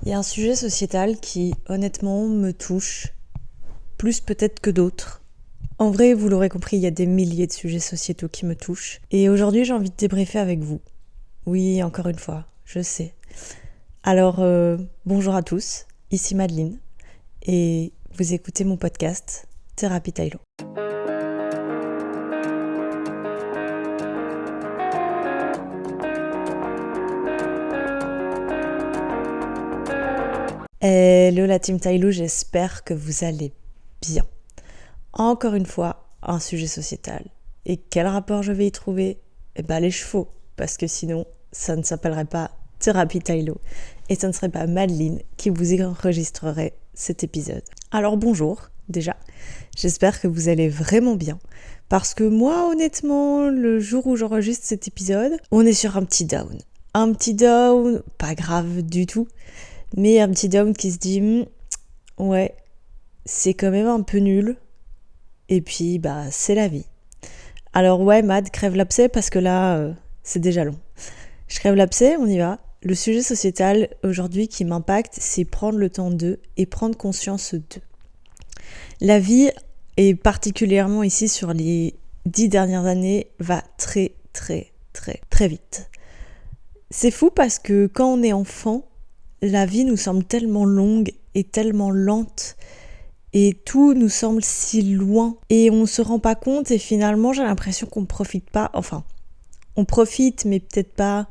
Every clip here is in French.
Il y a un sujet sociétal qui, honnêtement, me touche, plus peut-être que d'autres. En vrai, vous l'aurez compris, il y a des milliers de sujets sociétaux qui me touchent. Et aujourd'hui, j'ai envie de débriefer avec vous. Oui, encore une fois, je sais. Alors, bonjour à tous, ici Madeleine, et vous écoutez mon podcast, Thérapie Taïlo. Hello la team Taïlo, j'espère que vous allez bien. Encore une fois, un sujet sociétal. Et quel rapport je vais y trouver ? Eh ben les chevaux, parce que sinon, ça ne s'appellerait pas Thérapie Taïlo. Et ça ne serait pas Madeleine qui vous enregistrerait cet épisode. Alors bonjour, déjà. J'espère que vous allez vraiment bien. Parce que moi, honnêtement, le jour où j'enregistre cet épisode, on est sur un petit down. Un petit down, pas grave du tout, mais un petit down qui se dit ouais, c'est quand même un peu nul. Et puis, c'est la vie. Alors ouais, Mad, crève l'abcès parce que là, c'est déjà long. Je crève l'abcès, on y va. Le sujet sociétal aujourd'hui qui m'impacte, c'est prendre le temps d'eux et prendre conscience d'eux. La vie, et particulièrement ici sur les 10 dernières années, va très vite. C'est fou parce que quand on est enfant, la vie nous semble tellement longue et tellement lente. Et tout nous semble si loin et on se rend pas compte et finalement j'ai l'impression qu'on profite pas, enfin on profite mais peut-être pas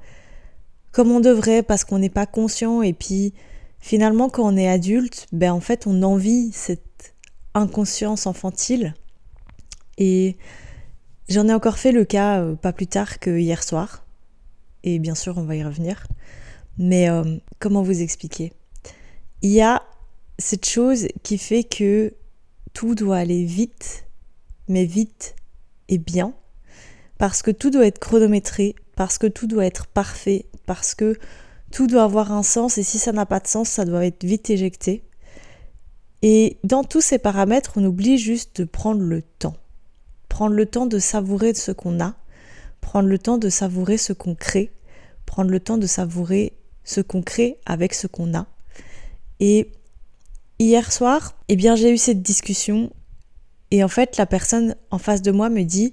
comme on devrait parce qu'on n'est pas conscient et puis finalement quand on est adulte, en fait on envie cette inconscience infantile et j'en ai encore fait le cas pas plus tard que hier soir et bien sûr on va y revenir mais comment vous expliquer ? Il y a cette chose qui fait que tout doit aller vite, mais vite et bien, parce que tout doit être chronométré, parce que tout doit être parfait, parce que tout doit avoir un sens, et si ça n'a pas de sens, ça doit être vite éjecté. Et dans tous ces paramètres, on oublie juste de prendre le temps de savourer ce qu'on a, prendre le temps de savourer ce qu'on crée, prendre le temps de savourer ce qu'on crée avec ce qu'on a. Et hier soir, j'ai eu cette discussion et en fait, la personne en face de moi me dit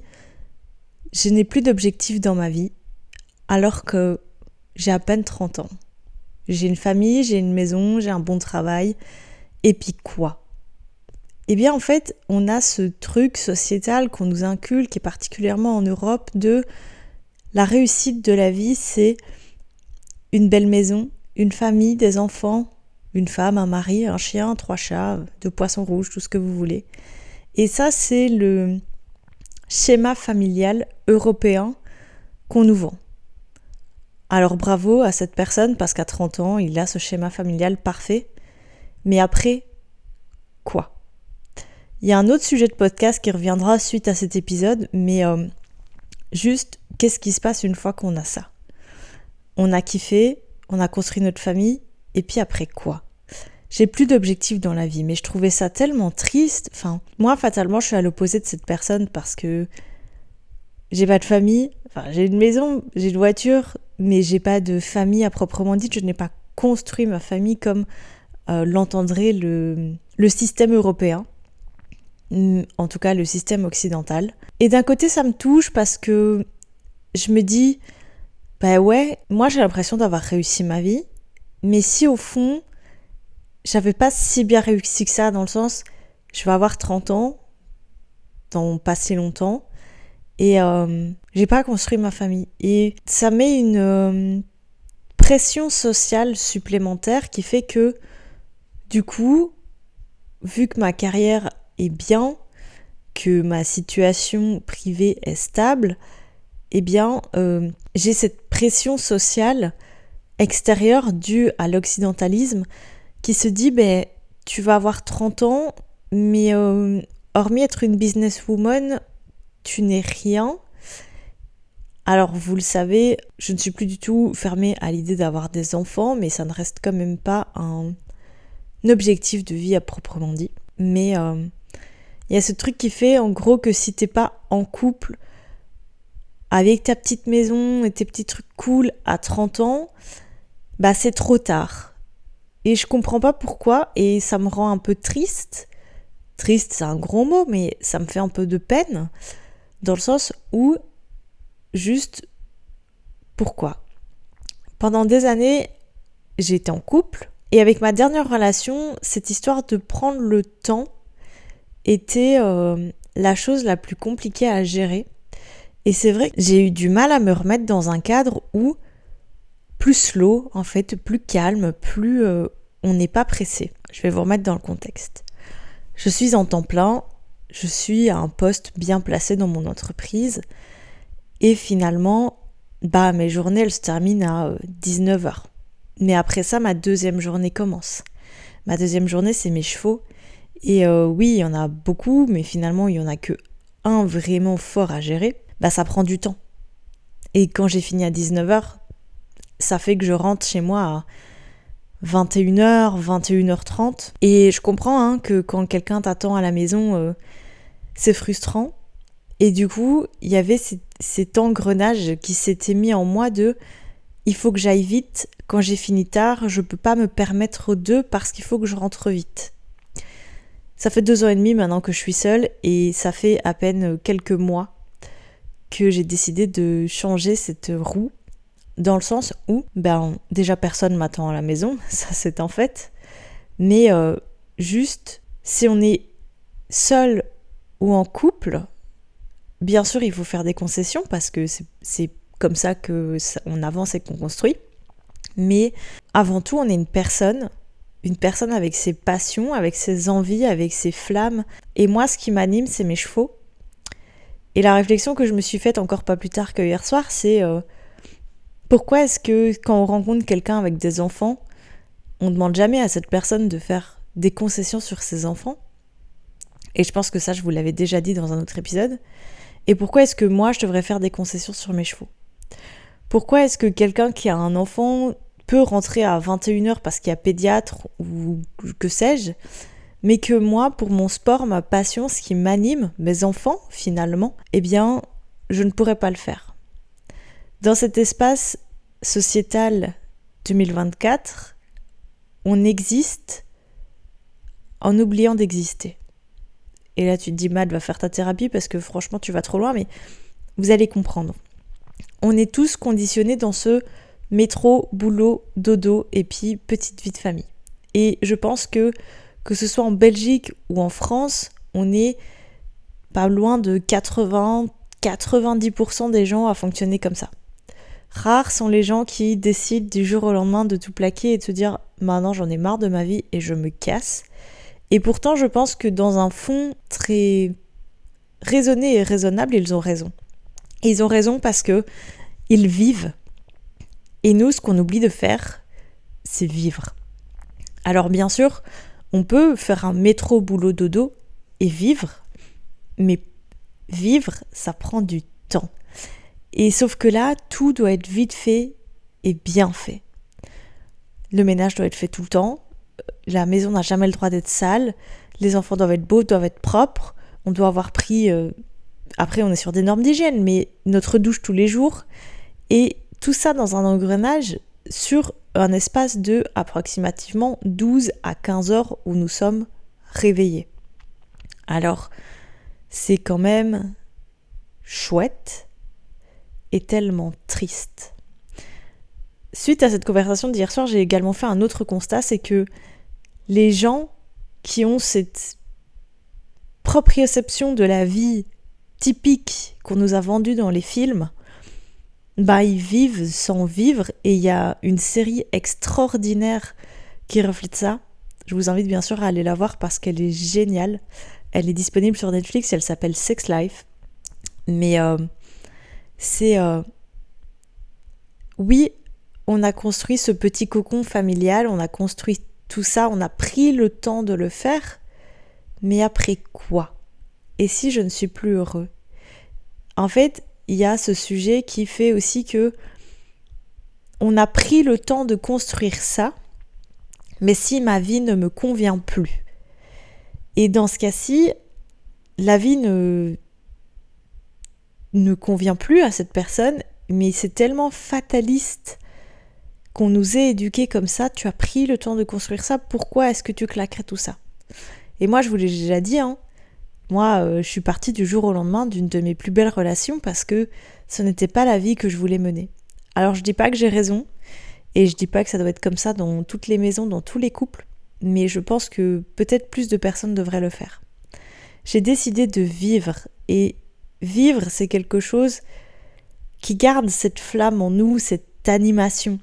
« Je n'ai plus d'objectif dans ma vie alors que j'ai à peine 30 ans. J'ai une famille, j'ai une maison, j'ai un bon travail. Et puis quoi ?» En fait, on a ce truc sociétal qu'on nous inculque, et particulièrement en Europe, de la réussite de la vie, c'est une belle maison, une famille, des enfants, une femme, un mari, un chien, 3 chats, 2 poissons rouges, tout ce que vous voulez. Et ça, c'est le schéma familial européen qu'on nous vend. Alors bravo à cette personne, parce qu'à 30 ans, il a ce schéma familial parfait. Mais après, quoi ? Il y a un autre sujet de podcast qui reviendra suite à cet épisode, mais juste, qu'est-ce qui se passe une fois qu'on a ça ? On a kiffé, on a construit notre famille, et puis après quoi ? J'ai plus d'objectifs dans la vie, mais je trouvais ça tellement triste. Enfin, moi, fatalement, je suis à l'opposé de cette personne parce que j'ai pas de famille. Enfin, j'ai une maison, j'ai une voiture, mais j'ai pas de famille à proprement dit. Je n'ai pas construit ma famille comme l'entendrait le système européen. En tout cas, le système occidental. Et d'un côté, ça me touche parce que je me dis, ouais, moi, j'ai l'impression d'avoir réussi ma vie. Mais si au fond, j'avais pas si bien réussi que ça, dans le sens, je vais avoir 30 ans, dans pas si longtemps, et j'ai pas construit ma famille. Et ça met une pression sociale supplémentaire qui fait que, du coup, vu que ma carrière est bien, que ma situation privée est stable, j'ai cette pression sociale extérieure due à l'occidentalisme qui se dit, tu vas avoir 30 ans, mais hormis être une businesswoman, tu n'es rien. Alors, vous le savez, je ne suis plus du tout fermée à l'idée d'avoir des enfants, mais ça ne reste quand même pas un objectif de vie à proprement dit. Mais il y a ce truc qui fait, en gros, que si t'es pas en couple avec ta petite maison et tes petits trucs cool à 30 ans, c'est trop tard. Et je comprends pas pourquoi, et ça me rend un peu triste. Triste, c'est un gros mot, mais ça me fait un peu de peine, dans le sens où, juste, pourquoi ? Pendant des années, j'étais en couple, et avec ma dernière relation, cette histoire de prendre le temps était la chose la plus compliquée à gérer. Et c'est vrai que j'ai eu du mal à me remettre dans un cadre où plus slow, en fait, plus calme, plus on n'est pas pressé. Je vais vous remettre dans le contexte. Je suis en temps plein, je suis à un poste bien placé dans mon entreprise et finalement, mes journées, elles se terminent à 19h. Mais après ça, ma deuxième journée commence. Ma deuxième journée, c'est mes chevaux. Et oui, il y en a beaucoup, mais finalement, il n'y en a que un vraiment fort à gérer. Ça prend du temps. Et quand j'ai fini à 19h, ça fait que je rentre chez moi à 21h, 21h30. Et je comprends que quand quelqu'un t'attend à la maison, c'est frustrant. Et du coup, il y avait cet engrenage qui s'était mis en moi de « il faut que j'aille vite, quand j'ai fini tard, je peux pas me permettre de parce qu'il faut que je rentre vite ». Ça fait 2 ans et demi maintenant que je suis seule et ça fait à peine quelques mois que j'ai décidé de changer cette roue dans le sens où, déjà personne m'attend à la maison, ça c'est un fait, mais juste, si on est seul ou en couple, bien sûr il faut faire des concessions parce que c'est comme ça qu'on avance et qu'on construit, mais avant tout on est une personne avec ses passions, avec ses envies, avec ses flammes, et moi ce qui m'anime c'est mes chevaux. Et la réflexion que je me suis faite encore pas plus tard que hier soir, c'est pourquoi est-ce que quand on rencontre quelqu'un avec des enfants, on ne demande jamais à cette personne de faire des concessions sur ses enfants ? Et je pense que ça, je vous l'avais déjà dit dans un autre épisode. Et pourquoi est-ce que moi, je devrais faire des concessions sur mes chevaux ? Pourquoi est-ce que quelqu'un qui a un enfant peut rentrer à 21h parce qu'il y a pédiatre ou que sais-je, mais que moi, pour mon sport, ma passion, ce qui m'anime, mes enfants, finalement, je ne pourrais pas le faire. Dans cet espace sociétal 2024, on existe en oubliant d'exister. Et là, tu te dis, Matt, va faire ta thérapie parce que franchement, tu vas trop loin, mais vous allez comprendre. On est tous conditionnés dans ce métro, boulot, dodo et puis petite vie de famille. Et je pense que ce soit en Belgique ou en France, on est pas loin de 80-90% des gens à fonctionner comme ça. Rares sont les gens qui décident du jour au lendemain de tout plaquer et de se dire « maintenant j'en ai marre de ma vie et je me casse ». Et pourtant je pense que dans un fond très raisonné et raisonnable, ils ont raison. Et ils ont raison parce que ils vivent. Et nous, ce qu'on oublie de faire, c'est vivre. Alors bien sûr, on peut faire un métro boulot dodo et vivre, mais vivre, ça prend du temps. Et sauf que là, tout doit être vite fait et bien fait. Le ménage doit être fait tout le temps. La maison n'a jamais le droit d'être sale. Les enfants doivent être beaux, doivent être propres. On doit avoir pris... Après, on est sur des normes d'hygiène, mais notre douche tous les jours. Et tout ça dans un engrenage sur un espace de approximativement 12 à 15 heures où nous sommes réveillés. Alors, c'est quand même chouette et tellement triste. Suite à cette conversation d'hier soir, j'ai également fait un autre constat, c'est que les gens qui ont cette proprioception de la vie typique qu'on nous a vendue dans les films, ils vivent sans vivre, et il y a une série extraordinaire qui reflète ça. Je vous invite bien sûr à aller la voir parce qu'elle est géniale. Elle est disponible sur Netflix, elle s'appelle Sex Life. Mais oui, on a construit ce petit cocon familial, on a construit tout ça, on a pris le temps de le faire, mais après quoi ? Et si je ne suis plus heureux ? En fait, il y a ce sujet qui fait aussi que on a pris le temps de construire ça, mais si ma vie ne me convient plus. Et dans ce cas-ci, la vie ne convient plus à cette personne, mais c'est tellement fataliste qu'on nous ait éduqués comme ça, tu as pris le temps de construire ça, pourquoi est-ce que tu claquerais tout ça? Et moi, je vous l'ai déjà dit, moi, je suis partie du jour au lendemain d'une de mes plus belles relations parce que ce n'était pas la vie que je voulais mener. Alors, je dis pas que j'ai raison, et je dis pas que ça doit être comme ça dans toutes les maisons, dans tous les couples, mais je pense que peut-être plus de personnes devraient le faire. J'ai décidé de vivre, et vivre, c'est quelque chose qui garde cette flamme en nous, cette animation.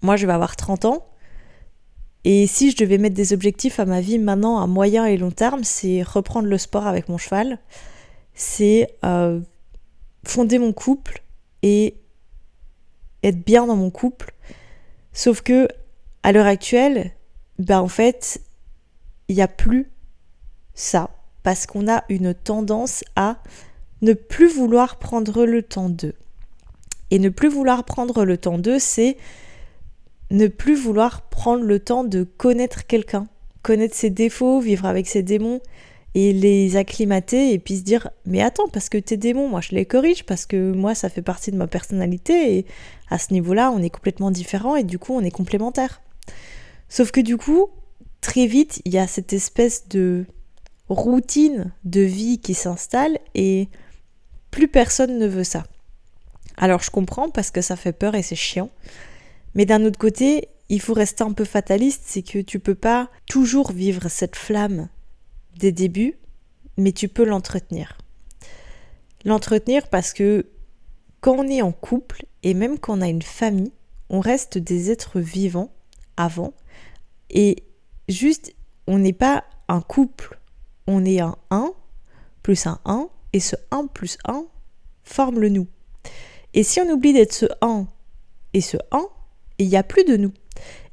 Moi, je vais avoir 30 ans, et si je devais mettre des objectifs à ma vie maintenant à moyen et long terme, c'est reprendre le sport avec mon cheval, c'est fonder mon couple et être bien dans mon couple. Sauf que à l'heure actuelle, en fait, il n'y a plus ça, parce qu'on a une tendance à ne plus vouloir prendre le temps d'eux. Et ne plus vouloir prendre le temps d'eux, c'est ne plus vouloir prendre le temps de connaître quelqu'un, connaître ses défauts, vivre avec ses démons et les acclimater et puis se dire mais attends, parce que tes démons, moi je les corrige parce que moi ça fait partie de ma personnalité et à ce niveau-là on est complètement différents et du coup on est complémentaires. Sauf que du coup, très vite, il y a cette espèce de routine de vie qui s'installe et plus personne ne veut ça. Alors je comprends parce que ça fait peur et c'est chiant. Mais d'un autre côté, il faut rester un peu fataliste, c'est que tu peux pas toujours vivre cette flamme des débuts, mais tu peux l'entretenir. L'entretenir parce que quand on est en couple, et même quand on a une famille, on reste des êtres vivants avant, et juste, on n'est pas un couple, on est un 1 plus un 1, et ce 1 plus 1 forme le nous. Et si on oublie d'être ce 1 et ce 1, il n'y a plus de nous.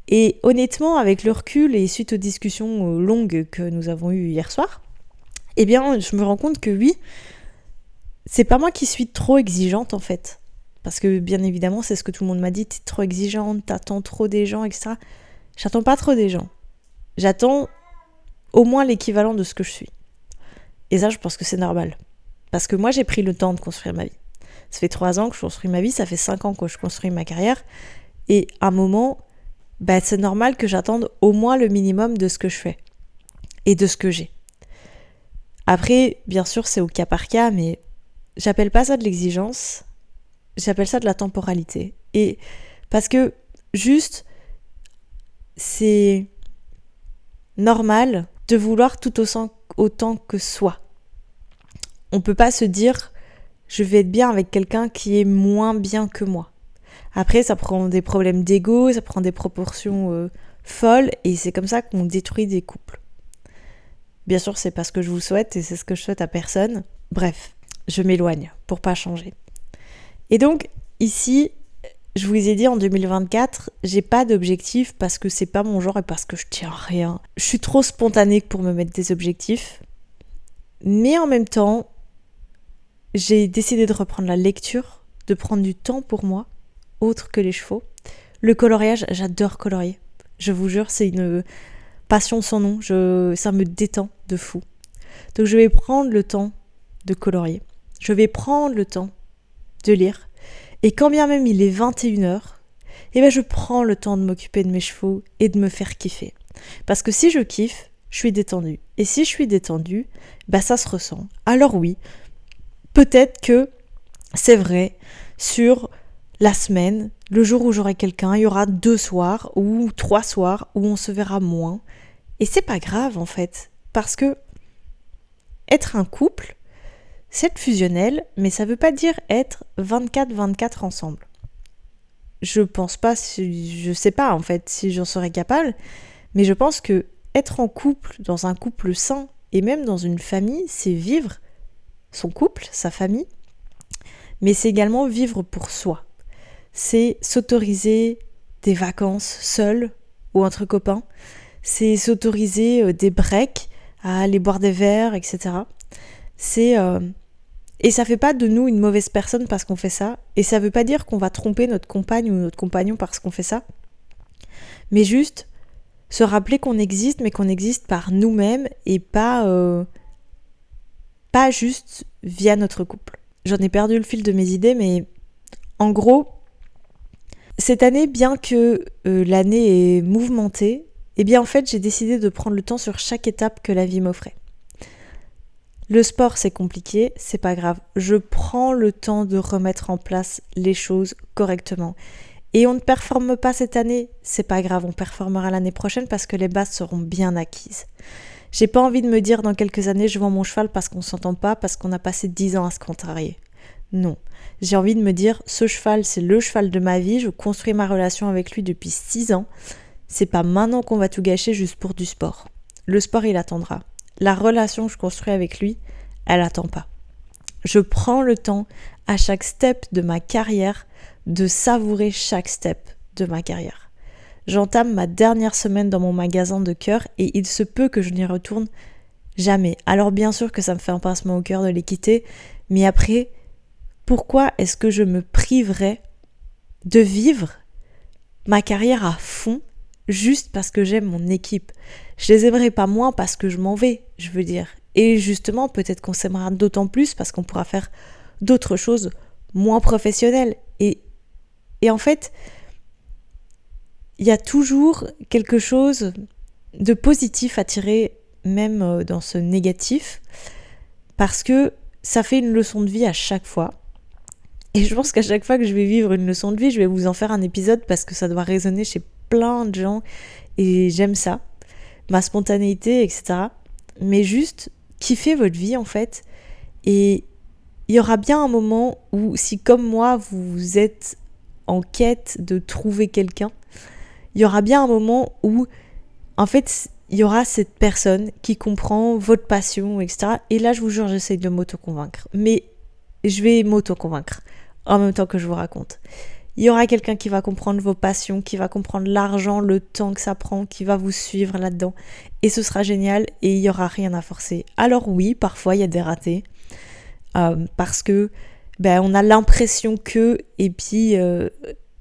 Et honnêtement, avec le recul et suite aux discussions longues que nous avons eues hier soir, eh bien, je me rends compte que oui, c'est pas moi qui suis trop exigeante en fait. Parce que bien évidemment, c'est ce que tout le monde m'a dit, t'es trop exigeante, t'attends trop des gens, etc. J'attends pas trop des gens. J'attends au moins l'équivalent de ce que je suis. Et ça, je pense que c'est normal. Parce que moi, j'ai pris le temps de construire ma vie. Ça fait 3 ans que je construis ma vie, ça fait 5 ans que je construis ma carrière. Et à un moment, c'est normal que j'attende au moins le minimum de ce que je fais et de ce que j'ai. Après, bien sûr, c'est au cas par cas, mais j'appelle pas ça de l'exigence, j'appelle ça de la temporalité. Et parce que juste, c'est normal de vouloir tout autant que soi. On peut pas se dire, je vais être bien avec quelqu'un qui est moins bien que moi. Après, ça prend des problèmes d'ego, ça prend des proportions folles, et c'est comme ça qu'on détruit des couples. Bien sûr, c'est pas ce que je vous souhaite, et c'est ce que je souhaite à personne. Bref, je m'éloigne pour pas changer. Et donc, ici, je vous ai dit en 2024, j'ai pas d'objectif parce que c'est pas mon genre et parce que je tiens à rien. Je suis trop spontanée pour me mettre des objectifs. Mais en même temps, j'ai décidé de reprendre la lecture, de prendre du temps pour moi, autre que les chevaux. Le coloriage, j'adore colorier. Je vous jure, c'est une passion sans nom. Ça me détend de fou. Donc je vais prendre le temps de colorier. Je vais prendre le temps de lire. Et quand bien même il est 21h, je prends le temps de m'occuper de mes chevaux et de me faire kiffer. Parce que si je kiffe, je suis détendue. Et si je suis détendue, ça se ressent. Alors oui, peut-être que c'est vrai, sur la semaine, le jour où j'aurai quelqu'un, il y aura 2 soirs ou 3 soirs où on se verra moins. Et c'est pas grave en fait, parce que être un couple, c'est être fusionnel, mais ça veut pas dire être 24-24 ensemble. Je pense pas, je sais pas en fait si j'en serais capable, mais je pense que être en couple, dans un couple sain, et même dans une famille, c'est vivre son couple, sa famille, mais c'est également vivre pour soi. C'est s'autoriser des vacances seuls ou entre copains, c'est s'autoriser des breaks, à aller boire des verres, etc. Et ça fait pas de nous une mauvaise personne parce qu'on fait ça, et ça veut pas dire qu'on va tromper notre compagne ou notre compagnon parce qu'on fait ça, mais juste se rappeler qu'on existe, mais qu'on existe par nous-mêmes et pas juste via notre couple. J'en ai perdu le fil de mes idées, mais en gros, Cette année, bien que l'année est mouvementée, eh bien en fait j'ai décidé de prendre le temps sur chaque étape que la vie m'offrait. Le sport c'est compliqué, c'est pas grave. Je prends le temps de remettre en place les choses correctement. Et on ne performe pas cette année, c'est pas grave, on performera l'année prochaine parce que les bases seront bien acquises. J'ai pas envie de me dire dans quelques années je vends mon cheval parce qu'on s'entend pas, parce qu'on a passé 10 ans à se contrarier. Non. J'ai envie de me dire ce cheval c'est le cheval de ma vie, je construis ma relation avec lui depuis 6 ans. C'est pas maintenant qu'on va tout gâcher juste pour du sport. Le sport il attendra. La relation que je construis avec lui, elle attend pas. Je prends le temps à chaque step de ma carrière de savourer chaque step de ma carrière. J'entame ma dernière semaine dans mon magasin de cœur et il se peut que je n'y retourne jamais. Alors bien sûr que ça me fait un pincement au cœur de les quitter, mais après, pourquoi est-ce que je me priverais de vivre ma carrière à fond juste parce que j'aime mon équipe? Je les aimerai pas moins parce que je m'en vais, je veux dire. Et justement, peut-être qu'on s'aimera d'autant plus parce qu'on pourra faire d'autres choses moins professionnelles. Et en fait, il y a toujours quelque chose de positif à tirer, même dans ce négatif, parce que ça fait une leçon de vie à chaque fois. Et je pense qu'à chaque fois que je vais vivre une leçon de vie, je vais vous en faire un épisode parce que ça doit résonner chez plein de gens et j'aime ça, ma spontanéité, etc. Mais juste kiffez votre vie en fait. Et il y aura bien un moment où, si comme moi, vous êtes en quête de trouver quelqu'un, il y aura bien un moment où, en fait, il y aura cette personne qui comprend votre passion, etc. Et là, je vous jure, j'essaye de m'auto-convaincre. Mais je vais m'auto-convaincre en même temps que je vous raconte. Il y aura quelqu'un qui va comprendre vos passions, qui va comprendre l'argent, le temps que ça prend, qui va vous suivre là-dedans. Et ce sera génial et il n'y aura rien à forcer. Alors oui, parfois, il y a des ratés. Parce que on a l'impression que, et puis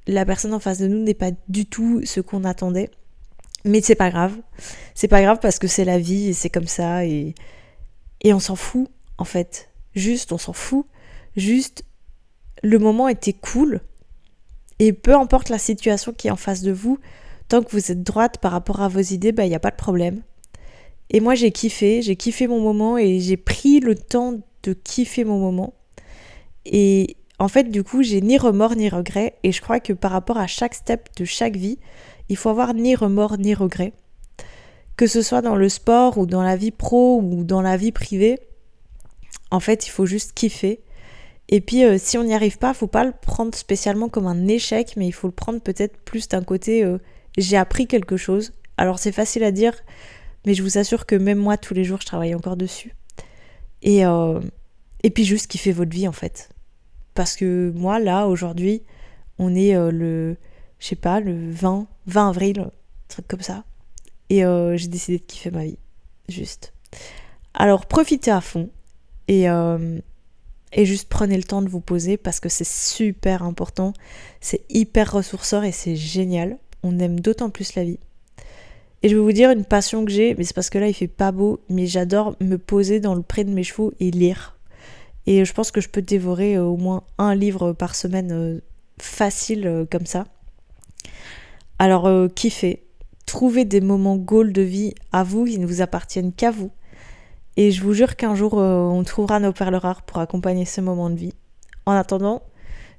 la personne en face de nous n'est pas du tout ce qu'on attendait. Mais c'est pas grave. C'est pas grave parce que c'est la vie et c'est comme ça et on s'en fout en fait. Juste, on s'en fout. Juste, le moment était cool et peu importe la situation qui est en face de vous, tant que vous êtes droite par rapport à vos idées, il n'y a pas de problème. Et moi j'ai kiffé mon moment et j'ai pris le temps de kiffer mon moment. Et en fait, du coup, j'ai ni remords ni regrets. Et je crois que par rapport à chaque step de chaque vie, il faut avoir ni remords ni regrets. Que ce soit dans le sport ou dans la vie pro ou dans la vie privée, en fait, il faut juste kiffer. Et puis, si on n'y arrive pas, faut pas le prendre spécialement comme un échec, mais il faut le prendre peut-être plus d'un côté j'ai appris quelque chose. Alors, c'est facile à dire, mais je vous assure que même moi, tous les jours, je travaille encore dessus. Et puis juste kiffer votre vie en fait. Parce que moi là aujourd'hui on est le 20 avril, un truc comme ça. Et j'ai décidé de kiffer ma vie. Juste. Alors profitez à fond et juste prenez le temps de vous poser parce que c'est super important. C'est hyper ressourceur et c'est génial. On aime d'autant plus la vie. Et je vais vous dire une passion que j'ai, mais c'est parce que là il fait pas beau, mais j'adore me poser dans le pré de mes chevaux et lire. Et je pense que je peux dévorer au moins un livre par semaine facile comme ça. Alors kiffez, trouvez des moments goals de vie à vous qui ne vous appartiennent qu'à vous. Et je vous jure qu'un jour on trouvera nos perles rares pour accompagner ce moment de vie. En attendant,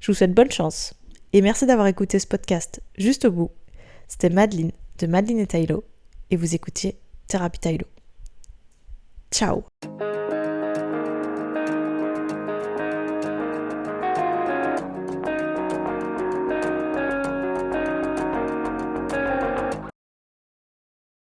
je vous souhaite bonne chance. Et merci d'avoir écouté ce podcast juste au bout. C'était Madeline de Madeline et Tylo. Et vous écoutiez Thérapie Tylo. Ciao.